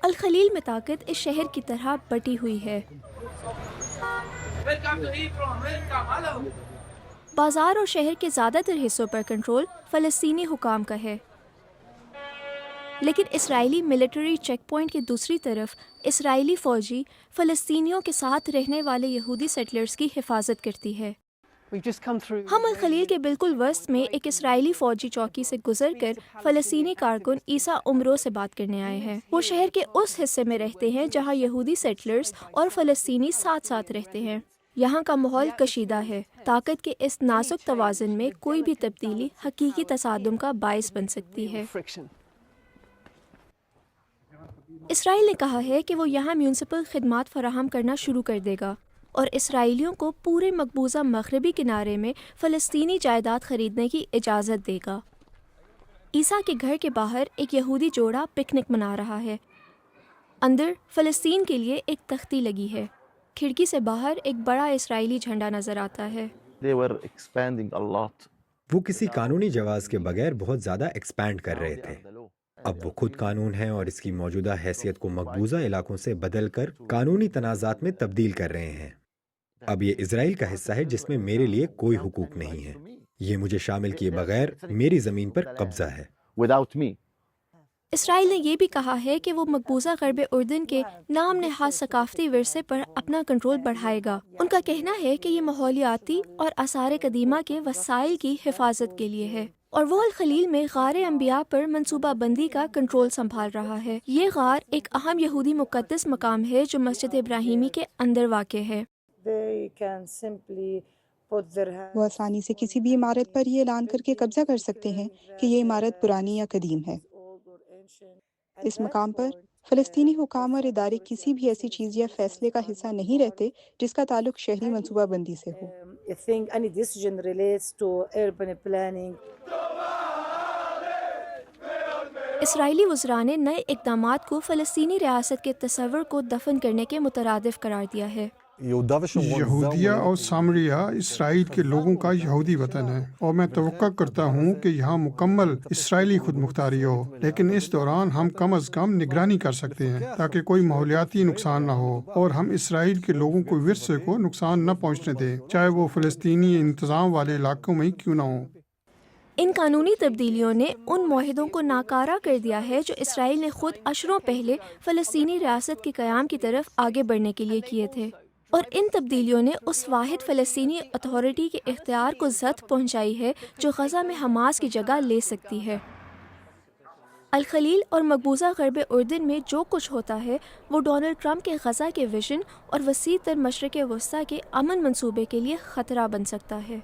الخلیل میں طاقت اس شہر کی طرح بٹی ہوئی ہے۔ بازار اور شہر کے زیادہ تر حصوں پر کنٹرول فلسطینی حکام کا ہے، لیکن اسرائیلی ملٹری چیک پوائنٹ کی دوسری طرف اسرائیلی فوجی فلسطینیوں کے ساتھ رہنے والے یہودی سیٹلرز کی حفاظت کرتی ہے۔ ہم الخلیل کے بالکل وسط میں ایک اسرائیلی فوجی چوکی سے گزر کر فلسطینی کارکن عیسیٰ عمرو سے بات کرنے آئے ہیں۔ وہ شہر کے اس حصے میں رہتے ہیں جہاں یہودی سیٹلرز اور فلسطینی ساتھ ساتھ رہتے ہیں۔ یہاں کا ماحول کشیدہ ہے۔ طاقت کے اس نازک توازن میں کوئی بھی تبدیلی حقیقی تصادم کا باعث بن سکتی ہے۔ اسرائیل نے کہا ہے کہ وہ یہاں میونسپل خدمات فراہم کرنا شروع کر دے گا اور اسرائیلیوں کو پورے مقبوضہ مغربی کنارے میں فلسطینی جائیداد خریدنے کی اجازت دے گا۔ عیسیٰ کے گھر کے باہر ایک یہودی جوڑا پکنک منا رہا ہے۔ اندر فلسطین کے لیے ایک تختی لگی ہے۔ کھڑکی سے باہر ایک بڑا اسرائیلی جھنڈا نظر آتا ہے۔ وہ کسی قانونی جواز کے بغیر بہت زیادہ ایکسپینڈ کر رہے تھے۔ اب وہ خود قانون ہے اور اس کی موجودہ حیثیت کو مقبوضہ علاقوں سے بدل کر قانونی تنازعات میں تبدیل کر رہے ہیں۔ اب یہ اسرائیل کا حصہ ہے جس میں میرے لیے کوئی حقوق نہیں ہے۔ یہ مجھے شامل کیے بغیر میری زمین پر قبضہ ہے۔ اسرائیل نے یہ بھی کہا ہے کہ وہ مقبوضہ غرب اردن کے نام نہاد ثقافتی ورثے پر اپنا کنٹرول بڑھائے گا۔ ان کا کہنا ہے کہ یہ ماحولیاتی اور آثار قدیمہ کے وسائل کی حفاظت کے لیے ہے، اور وہ الخلیل میں غار انبیاء پر منصوبہ بندی کا کنٹرول سنبھال رہا ہے۔ یہ غار ایک اہم یہودی مقدس مقام ہے جو مسجد ابراہیمی کے اندر واقع ہے۔ وہ آسانی سے کسی بھی عمارت پر یہ اعلان کر کے قبضہ کر سکتے ہیں کہ یہ عمارت پرانی یا قدیم ہے۔ اس مقام پر فلسطینی حکام اور ادارے کسی بھی ایسی چیز یا فیصلے کا حصہ نہیں رہتے جس کا تعلق شہری منصوبہ بندی سے ہو۔ اسرائیلی وزراء نے نئے اقدامات کو فلسطینی ریاست کے تصور کو دفن کرنے کے مترادف قرار دیا ہے۔ یہودیہ اور سامریہ اسرائیل کے لوگوں کا یہودی وطن ہے، اور میں توقع کرتا ہوں کہ یہاں مکمل اسرائیلی خود مختاری ہو، لیکن اس دوران ہم کم از کم نگرانی کر سکتے ہیں تاکہ کوئی ماحولیاتی نقصان نہ ہو، اور ہم اسرائیل کے لوگوں کو ورثے کو نقصان نہ پہنچنے دیں، چاہے وہ فلسطینی انتظام والے علاقوں میں کیوں نہ ہوں۔ ان قانونی تبدیلیوں نے ان معاہدوں کو ناکارہ کر دیا ہے جو اسرائیل نے خود عشروں پہلے فلسطینی ریاست کے قیام کی طرف آگے بڑھنے کے لیے کیے تھے، اور ان تبدیلیوں نے اس واحد فلسطینی اتھارٹی کے اختیار کو زد پہنچائی ہے جو غزہ میں حماس کی جگہ لے سکتی ہے۔ الخلیل اور مقبوضہ غرب اردن میں جو کچھ ہوتا ہے وہ ڈونلڈ ٹرمپ کے غزہ کے ویژن اور وسیع تر مشرق وسطیٰ کے امن منصوبے کے لیے خطرہ بن سکتا ہے۔